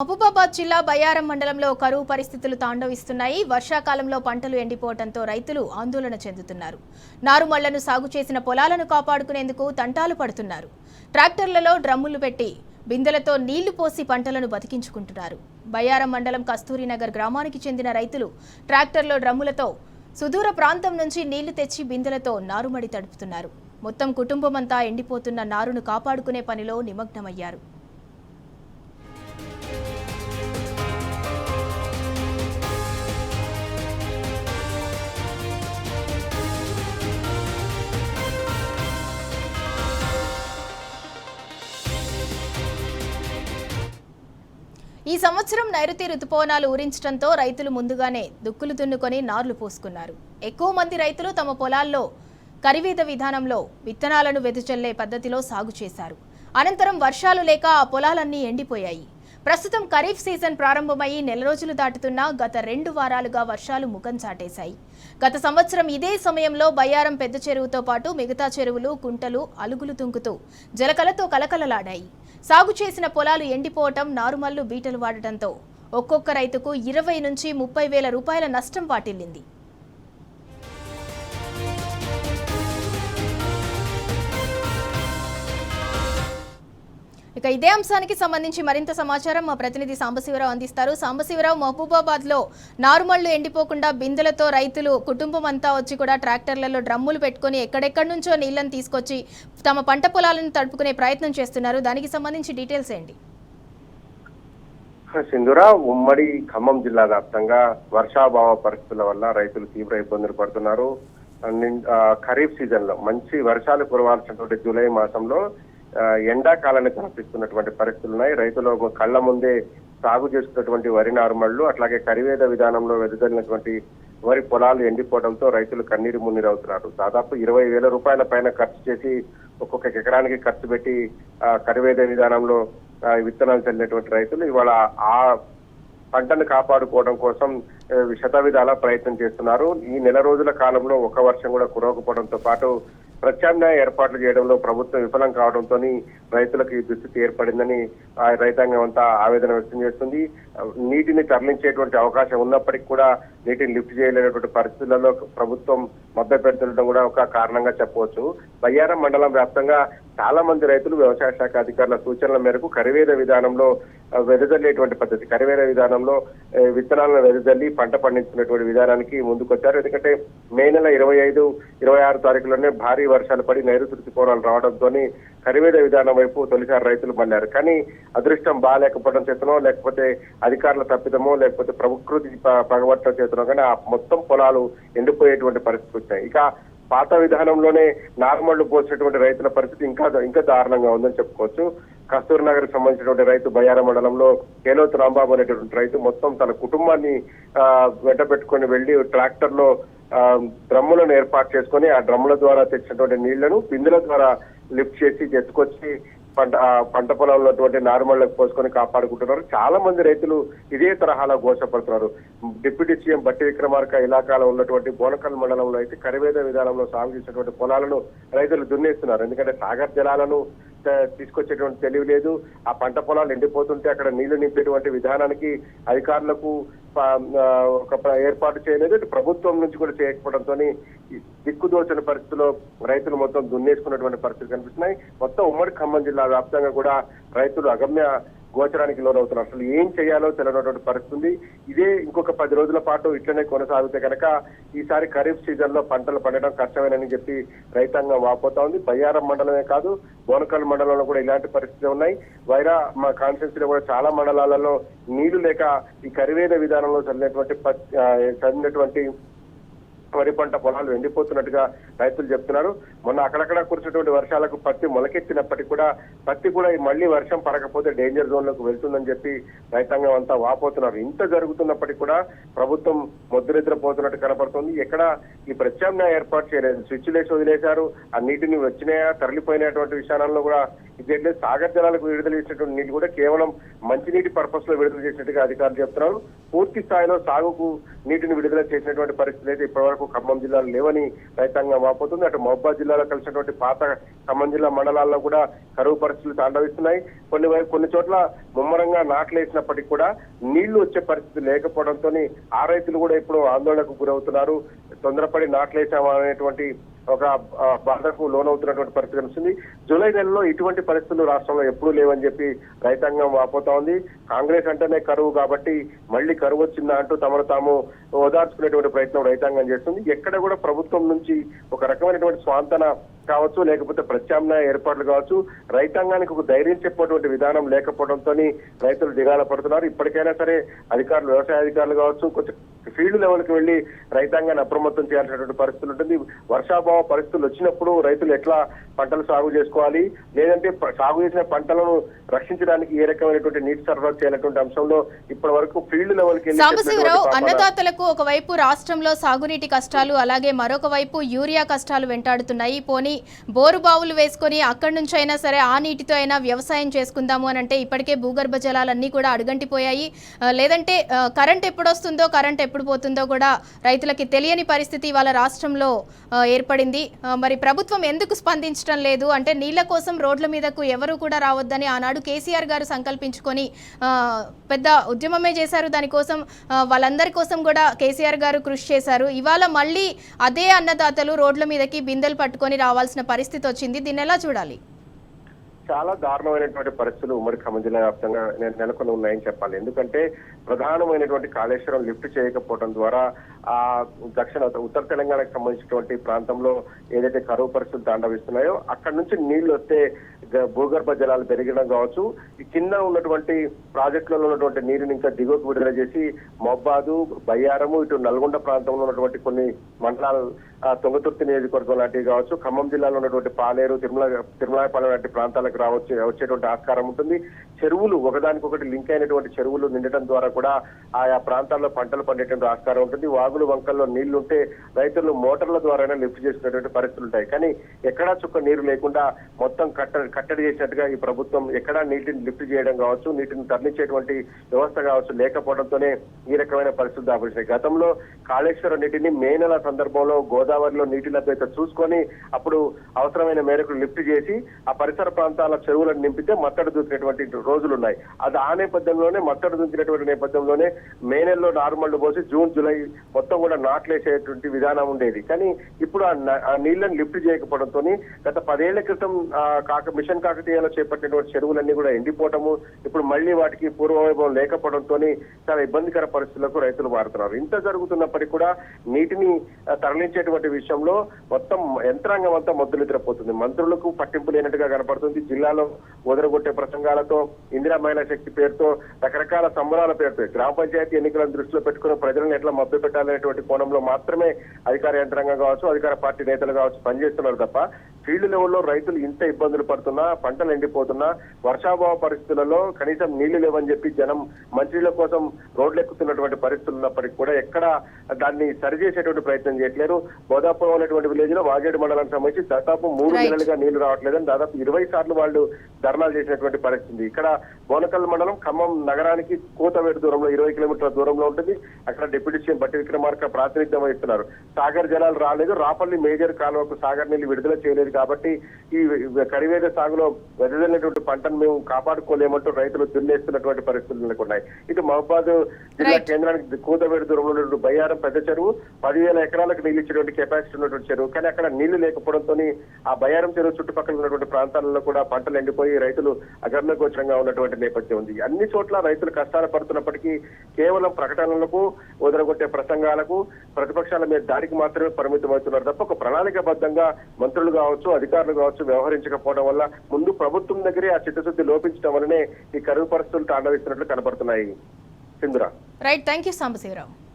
మహబూబాబాద్ జిల్లా బయ్యారం మండలంలో కరువు పరిస్థితులు తాండవిస్తున్నాయి. వర్షాకాలంలో పంటలు ఎండిపోవడంతో రైతులు ఆందోళన చెందుతున్నారు. నారుమళ్లను సాగు చేసిన పొలాలను కాపాడుకునేందుకు తంటాలు పడుతున్నారు. ట్రాక్టర్లలో డ్రమ్ములు పెట్టి బిందెలతో నీళ్లు పోసి పంటలను బతికించుకుంటున్నారు. బయ్యారం మండలం కస్తూరినగర్ గ్రామానికి చెందిన రైతులు ట్రాక్టర్లో డ్రమ్ములతో సుదూర ప్రాంతం నుంచి నీళ్లు తెచ్చి బిందెలతో నారుమడి తడుపుతున్నారు. మొత్తం కుటుంబమంతా ఎండిపోతున్న నారును కాపాడుకునే పనిలో నిమగ్నమయ్యారు. ఈ సంవత్సరం నైరుతి రుతుపవనాలు ఊరించడంతో రైతులు ముందుగానే దుక్కులు దున్నుకొని నార్లు పోసుకున్నారు. ఎక్కువ మంది రైతులు తమ పొలాల్లో కరివేద విధానంలో విత్తనాలను వెదజల్లే పద్ధతిలో సాగు చేశారు. అనంతరం వర్షాలు లేక ఆ పొలాలన్నీ ఎండిపోయాయి. ప్రస్తుతం ఖరీఫ్ సీజన్ ప్రారంభమయ్యి నెల రోజులు దాటుతున్నా గత 2 వారాలుగా వర్షాలు ముఖం చాటేశాయి. గత సంవత్సరం ఇదే సమయంలో బయ్యారం పెద్ద చెరువుతో పాటు మిగతా చెరువులు, కుంటలు అలుగులు తుంకుతూ జలకలతో కలకలలాడాయి. సాగు చేసిన పొలాలు ఎండిపోవటం, నారుమల్లు బీటలు వాడటంతో ఒక్కొక్క రైతుకు 20 నుంచి 30 వేల రూపాయల నష్టం వాటిల్లింది. ఇక ఇదే అంశానికి సంబంధించి మరింత సమాచారం మా ప్రతినిధి సాంబశివరావు అందిస్తారు. సాంబశివరావు, మహబూబాబాద్ లో నారుమళ్లు ఎండిపోకుండా బిందెలతో రైతులు కుటుంబం అంతా వచ్చి కూడా ట్రాక్టర్లలో డ్రమ్ములు పెట్టుకుని ఎక్కడెక్కడి నుంచో నీళ్లను తీసుకొచ్చి తమ పంట పొలాలను తడుపుకునే ప్రయత్నం చేస్తున్నారు. దానికి సంబంధించి డీటెయిల్స్ ఏంటి? సింధురా, ఉమ్మడి ఖమ్మం జిల్లా వ్యాప్తంగా వర్షాభావ పరిస్థితుల వల్ల రైతులు తీవ్ర ఇబ్బందులు పడుతున్నారు. ఖరీఫ్ సీజన్ లో మంచి వర్షాలు కురవాల్సినటువంటి జూలై మాసంలో ఎండాకాలాన్ని తలపిస్తున్నటువంటి పరిస్థితులు ఉన్నాయి. రైతులు కళ్ల ముందే సాగు చేసుకున్నటువంటి వరి నారుమళ్లు, అట్లాగే కరివేద విధానంలో వెదజల్లినటువంటి వరి పొలాలు ఎండిపోవడంతో రైతులు కన్నీరు మున్నీరవుతున్నారు. దాదాపు 20 వేల రూపాయల పైన ఖర్చు చేసి ఒక్కొక్క ఎకరానికి ఖర్చు పెట్టి కరివేద విధానంలో విత్తనాలు చల్లినటువంటి రైతులు ఇవాళ ఆ పంటను కాపాడుకోవడం కోసం శతవిధాల ప్రయత్నం చేస్తున్నారు. ఈ నెల రోజుల కాలంలో ఒక వర్షం కూడా కురవకపోవడంతో పాటు ప్రత్యామ్నాయ ఏర్పాట్లు చేయడంలో ప్రభుత్వం విఫలం కావడంతో రైతులకు ఈ దుస్థితి ఏర్పడిందని రైతాంగం అంతా ఆవేదన వ్యక్తం చేస్తుంది. నీటిని తరలించేటువంటి అవకాశం ఉన్నప్పటికీ కూడా నీటిని లిఫ్ట్ చేయలేనటువంటి పరిస్థితులలో ప్రభుత్వం మద్దతు పెడుతుండడం కూడా ఒక కారణంగా చెప్పవచ్చు. బయ్యారం మండలం వ్యాప్తంగా చాలా మంది రైతులు వ్యవసాయ శాఖ అధికారుల సూచనల మేరకు కరివేద విధానంలో వెదజల్లేటువంటి పద్ధతి, కరివేద విధానంలో విత్తనాలను వెదజల్లి పంట పండించుకునేటువంటి విధానానికి ముందుకొచ్చారు. ఎందుకంటే మే నెల 25, 26 తారీఖులోనే భారీ వర్షాలు పడి నైరుతి ఋతుపవనాలు రావడంతో కరివేద విధానం వైపు తొలిసారి రైతులు మళ్లారు. కానీ అదృష్టం బాగాలేకపోవడం చేతనో, లేకపోతే అధికారుల తప్పిదమో, లేకపోతే ప్రకృతి పగబట్టడం చేతనో కానీ ఆ మొత్తం పొలాలు ఎండిపోయేటువంటి పరిస్థితి వచ్చాయి. ఇక పాత విధానంలోనే నారుమళ్లు పోసినటువంటి రైతుల పరిస్థితి ఇంకా దారుణంగా ఉందని చెప్పుకోవచ్చు. కస్తూరినగర్ కి సంబంధించినటువంటి రైతు బయ్యారం మండలంలో కేలోతు రాంబాబు అనేటువంటి రైతు మొత్తం తన కుటుంబాన్ని వెంట పెట్టుకుని వెళ్లి ట్రాక్టర్ లో డ్రమ్ములను ఏర్పాటు చేసుకుని ఆ డ్రమ్ముల ద్వారా తెచ్చినటువంటి నీళ్లను బిందెల ద్వారా లిఫ్ట్ చేసి ఎత్తుకొచ్చి పంట పొలంలో ఉన్నటువంటి నారుమళ్లకు పోసుకొని కాపాడుకుంటున్నారు. చాలా మంది రైతులు ఇదే తరహాలో ఘోషపడుతున్నారు. డిప్యూటీ సీఎం బట్టి విక్రమార్క ఇలాకాలో ఉన్నటువంటి బోనకల్ మండలంలో అయితే కరివేద విధానంలో సాగు చేసినటువంటి పొలాలను రైతులు దున్నేస్తున్నారు. ఎందుకంటే సాగర్ జలాలను తీసుకొచ్చేటువంటి తెలివి లేదు. ఆ పంట పొలాలు ఎండిపోతుంటే అక్కడ నీళ్లు నింపేటువంటి విధానానికి అధికారులకు ఒక ఏర్పాటు చేయలేదు. ప్రభుత్వం నుంచి కూడా చేయకపోవడంతో దిక్కుదోచని పరిస్థితిలో రైతులు మొత్తం దున్నేసుకున్నటువంటి పరిస్థితులు కనిపిస్తున్నాయి. మొత్తం ఉమ్మడి ఖమ్మం జిల్లా వ్యాప్తంగా కూడా రైతులు అగమ్య గోచరానికి లోనవుతున్నారు. అసలు ఏం చేయాలో తెలియనటువంటి పరిస్థితి. ఇదే ఇంకొక 10 రోజుల పాటు ఇట్లనే కొనసాగితే కనుక ఈసారి ఖరీఫ్ సీజన్ లో పంటలు పండడం కష్టమేనని చెప్పి రైతాంగం వాపోతా ఉంది. బయ్యారం మండలమే కాదు, బోనకల్ మండలంలో కూడా ఇలాంటి పరిస్థితులు ఉన్నాయి. మా కాన్స్టిట్యూన్సీలో కూడా చాలా మండలాలలో నీళ్లు లేక ఈ కరివేద విధానంలో చదివినటువంటి వరి పంట పొలాలు ఎండిపోతున్నట్టుగా రైతులు చెప్తున్నారు. మొన్న అక్కడక్కడ కురిసినటువంటి వర్షాలకు పత్తి మొలకెత్తినప్పటికీ కూడా పత్తి కూడా మళ్లీ వర్షం పడకపోతే డేంజర్ జోన్ లోకి వెళ్తుందని చెప్పి రైతాంగం అంతా వాపోతున్నారు. ఇంత జరుగుతున్నప్పటికీ కూడా ప్రభుత్వం మొద్దునిద్రపోతున్నట్టు కనపడుతుంది. ఎక్కడ ఈ ప్రత్యామ్నాయ ఏర్పాటు చేయలేదు. స్విచ్ లేసి వదిలేశారు. ఆ నీటిని వచ్చినాయా తరలిపోయినటువంటి విషయాలలో కూడా ఇదే సాగర్ జలాలకు విడుదల చేసినటువంటి నీళ్లు కూడా కేవలం మంచినీటి పర్పస్ లో విడుదల చేసినట్టుగా అధికారులు చెప్తున్నారు. పూర్తి స్థాయిలో సాగుకు నీటిని విడుదల చేసినటువంటి పరిస్థితులు అయితే ఇప్పటివరకు ఖమ్మం జిల్లాలో లేవని రైతాంగం వాపోతుంది. అటు మహబూబాద్ జిల్లాలో కలిసినటువంటి పాత ఖమ్మం జిల్లా మండలాల్లో కూడా కరువు పరిస్థితులు తాండవిస్తున్నాయి. కొన్ని చోట్ల ముమ్మరంగా నాట్లు వేసినప్పటికీ కూడా నీళ్లు వచ్చే పరిస్థితి లేకపోవడంతో ఆ రైతులు కూడా ఇప్పుడు ఆందోళనకు గురవుతున్నారు. తొందరపడి నాట్లు వేసామా అనేటువంటి ఒక బాధకు లోనవుతున్నటువంటి పరిస్థితి వస్తుంది. జూలై నెలలో ఇటువంటి పరిస్థితులు రాష్ట్రంలో ఎప్పుడూ లేవని చెప్పి రైతాంగం వాపోతా ఉంది. కాంగ్రెస్ అంటేనే కరువు కాబట్టి మళ్ళీ కరువు వచ్చిందా అంటూ తమను తాము ఓదార్చుకునేటువంటి ప్రయత్నం రైతాంగం చేస్తుంది. ఎక్కడ కూడా ప్రభుత్వం నుంచి ఒక రకమైనటువంటి స్వాంతన కావచ్చు, లేకపోతే ప్రత్యామ్నాయ ఏర్పాట్లు కావచ్చు, రైతాంగానికి ఒక ధైర్యం చెప్పేటువంటి విధానం లేకపోవడంతో రైతులు దిగాల పడుతున్నారు. ఇప్పటికైనా సరే అధికారులు, వ్యవసాయ అధికారులు కావచ్చు, కొంచెం ఫీల్డ్ లెవెల్కి వెళ్లి రైతాంగాన్ని అప్రమత్తం చేయాల్సినటువంటి పరిస్థితులు ఉంటుంది. వర్షాభావ పరిస్థితులు వచ్చినప్పుడు రైతులు ఎట్లా పంటలు సాగు చేసుకోవాలి, లేదంటే సాగు చేసిన పంటలను రక్షించడానికి ఏ రకమైనటువంటి నీటి సరఫరా చేయాలనేటువంటి అంశంలో ఇప్పటి వరకు ఫీల్డ్ లెవెల్కి సాంబశివరావు, అన్నదాతలకు ఒకవైపు రాష్ట్రంలో సాగునీటి కష్టాలు, అలాగే మరొక వైపు యూరియా కష్టాలు వెంటాడుతున్నాయి. పోనీ బోరు బావులు వేసుకొని అక్కడి నుంచి అయినా సరే ఆ నీటితో అయినా వ్యవసాయం చేసుకుందాము అని అంటే ఇప్పటికే భూగర్భ జలాలన్నీ కూడా అడుగంటిపోయాయి. లేదంటే కరెంట్ ఎప్పుడు వస్తుందో, కరెంట్ ఎప్పుడు పోతుందో కూడా రైతులకి తెలియని పరిస్థితి ఇవాళ రాష్ట్రంలో ఏర్పడింది. మరి ప్రభుత్వం ఎందుకు స్పందించడం లేదు? అంటే నీళ్ల కోసం రోడ్ల మీదకు ఎవరు కూడా రావద్దని ఆనాడు కేసీఆర్ గారు సంకల్పించుకొని పెద్ద ఉద్యమమే చేశారు. దానికోసం వాళ్ళందరి కోసం కూడా కేసీఆర్ గారు కృషి చేశారు. ఇవాళ మళ్ళీ అదే అన్నదాతలు రోడ్ల మీదకి బిందెలు పట్టుకొని రావాల్సిన పరిస్థితి వచ్చింది. దీన్ని ఎలా చూడాలి? చాలా దారుణమైనటువంటి పరిస్థితులు ఉమ్మడి ఖమ్మం జిల్లా వ్యాప్తంగా నెలకొని ఉన్నాయని చెప్పాలి. ఎందుకంటే ప్రధానమైనటువంటి కాళేశ్వరం లిఫ్ట్ చేయకపోవడం ద్వారా ఆ ఉత్తర తెలంగాణకు సంబంధించినటువంటి ప్రాంతంలో ఏదైతే కరువు పరిస్థితులు తాండవిస్తున్నాయో అక్కడ నుంచి నీళ్లు వస్తే భూగర్భ జలాలు పెరగడం కావచ్చు, ఈ కింద ఉన్నటువంటి ప్రాజెక్టులలో ఉన్నటువంటి నీరుని ఇంకా దిగువకు విడుదల చేసి మహబాదు, బయ్యారము, ఇటు నల్గొండ ప్రాంతంలో ఉన్నటువంటి కొన్ని మండలాలు, తుంగతుర్తి నియోజకవర్గం లాంటివి కావచ్చు, ఖమ్మం జిల్లాలో ఉన్నటువంటి పాలేరు, తిరుమలాయపాలెం లాంటి ప్రాంతాలకు వచ్చేటువంటి ఆస్కారం ఉంటుంది. చెరువులు ఒకదానికొకటి లింక్ అయినటువంటి చెరువులు నిండటం ద్వారా కూడా ఆయా ప్రాంతాల్లో పంటలు పండేటువంటి ఆస్కారం ఉంటుంది. వాగులు వంకల్లో నీళ్లుంటే రైతులు మోటార్ల ద్వారానే లిఫ్ట్ చేసుకునేటువంటి పరిస్థితులు ఉంటాయి. కానీ ఎక్కడా చుక్క నీరు లేకుండా మొత్తం కట్టడి చేసినట్టుగా ఈ ప్రభుత్వం ఎక్కడా నీటిని లిఫ్ట్ చేయడం కావచ్చు, నీటిని తరలించేటువంటి వ్యవస్థ కావచ్చు లేకపోవడంతోనే ఈ రకమైన పరిస్థితులు దాపరిచాయి. గతంలో కాళేశ్వరం నీటిని మే నెల సందర్భంలో గోదావరిలో నీటి లభ్యత చూసుకొని అప్పుడు అవసరమైన మేరకు లిఫ్ట్ చేసి ఆ పరిసర ప్రాంతాల చెరువులను నింపితే మత్తడి దూకినటువంటి రోజులు ఉన్నాయి. అది ఆ నేపథ్యంలోనే మత్తడి దూకినటువంటి నేపథ్యంలోనే మే నెలలో నార్మల్ పోసి జూన్, జూలై మొత్తం కూడా నాట్లేసేటువంటి విధానం ఉండేది. కానీ ఇప్పుడు ఆ నీళ్లను లిఫ్ట్ చేయకపోవడంతో గత 10 ఏళ్ల క్రితం మిషన్ కాకతీయలో చేపట్టినటువంటి చెరువులన్నీ కూడా ఎండిపోవటము, ఇప్పుడు మళ్ళీ వాటికి పూర్వవైభవం లేకపోవడంతో చాలా ఇబ్బందికర పరిస్థితులకు రైతులు మారుతున్నారు. ఇంత జరుగుతున్నప్పటికీ కూడా నీటిని తరలించేటువంటి విషయంలో మొత్తం యంత్రాంగం అంతా మొద్దు నిద్రపోతుంది. మంత్రులకు పట్టింపు లేనట్టుగా కనపడుతుంది. జిల్లాలో వదరగొట్టే ప్రసంగాలతో, ఇందిరా మహిళా శక్తి పేరుతో, రకరకాల సంబరాల పేరుతో, గ్రామ పంచాయతీ ఎన్నికలను దృష్టిలో పెట్టుకుని ప్రజలను ఎట్లా మభ్య పెట్టాలనేటువంటి కోణంలో మాత్రమే అధికార యంత్రాంగం కావచ్చు, అధికార పార్టీ నేతలు కావచ్చు పనిచేస్తున్నారు తప్ప ఫీల్డ్ లెవెల్లో రైతులు ఇంత ఇబ్బందులు పడుతున్నా, పంటలు ఎండిపోతున్నా, వర్షాభావ పరిస్థితులలో కనీసం నీళ్లు లేవని చెప్పి జనం మంచినీళ్ళ కోసం రోడ్లు ఎక్కుతున్నటువంటి పరిస్థితులు ఉన్నప్పటికీ కూడా ఎక్కడ దాన్ని సరిచేసేటువంటి ప్రయత్నం చేయట్లేరు. బోధాపురం అనేటువంటి విలేజ్ లో వాజేడు మండలానికి సంబంధించి దాదాపు 3 నెలలుగా నీళ్లు రావట్లేదని దాదాపు 20 సార్లు వాళ్ళు ధర్నాలు చేసినటువంటి పరిస్థితి. ఇక్కడ బోనకల్ మండలం ఖమ్మం నగరానికి కూతవేటు దూరంలో 20 కిలోమీటర్ల దూరంలో ఉంటుంది. అక్కడ డిప్యూటీ సీఎం బట్టి విక్రమార్క ప్రాతినిధ్యం వహిస్తున్నారు. సాగర్ జలాలు రాలేదు, రాపల్లి మేజర్ కాలువకు సాగర్ నీళ్లు విడుదల చేయలేదు కాబట్టి ఈ కరివేద సాగులో వెదజల్లినటువంటి పంటను మేము కాపాడుకోలేమంటూ రైతులు దున్నేస్తున్నటువంటి పరిస్థితులు నెలకొన్నాయి. ఇటు మహబాద్ జిల్లా కేంద్రానికి కూతవేటు దూరంలో ఉన్నటువంటి బయ్యారం పెద్ద చెరువు 10,000 ఎకరాలకు నీళ్లు ఇచ్చేటువంటి కెపాసిటీ ఉన్నటువంటి చెరువు. కానీ అక్కడ నీళ్లు లేకపోవడంతో ఆ బయ్యారం చెరువు చుట్టుపక్కల ఉన్నటువంటి ప్రాంతాలలో కూడా పంటలు ఎండిపోయి రైతులు అగమ్యగోచరంగా ఉన్నటువంటి నేపథ్యం ఉంది. అన్ని చోట్ల రైతులు కష్టాలు పడుతున్నప్పటికీ కేవలం ప్రకటనలకు, వదలగొట్టే ప్రసంగాలకు, ప్రతిపక్షాల మీద దాడికి మాత్రమే పరిమితం అవుతున్నారు తప్ప ఒక ప్రణాళికాబద్ధంగా మంత్రులు కావచ్చు, అధికారులు కావచ్చు వ్యవహరించకపోవడం వల్ల ముందు ప్రభుత్వం దగ్గరే ఆ చిత్తశుద్ధి లోపించడం వల్లనే ఈ కరువు పరిస్థితులు తాండవిస్తున్నట్లు కనబడుతున్నాయి. Sindhura. Right, thank you Sambasivarao.